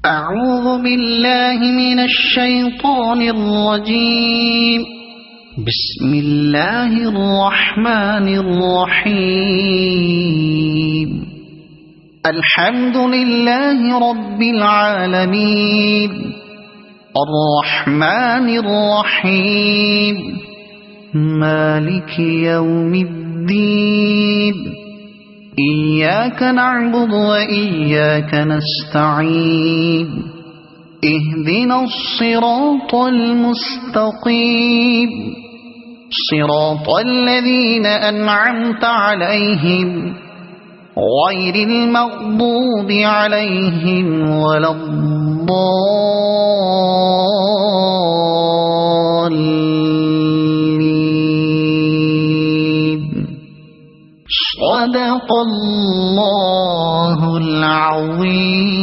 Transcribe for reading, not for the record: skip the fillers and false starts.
أعوذ بالله من الشيطان الرجيم. بسم الله الرحمن الرحيم. الحمد لله رب العالمين الرحمن الرحيم مالك يوم الدين إياك نعبد وإياك نستعين اهدنا الصراط المستقيم صراط الذين أنعمت عليهم غير المغضوب عليهم ولا الضالين. صدق الله العظيم.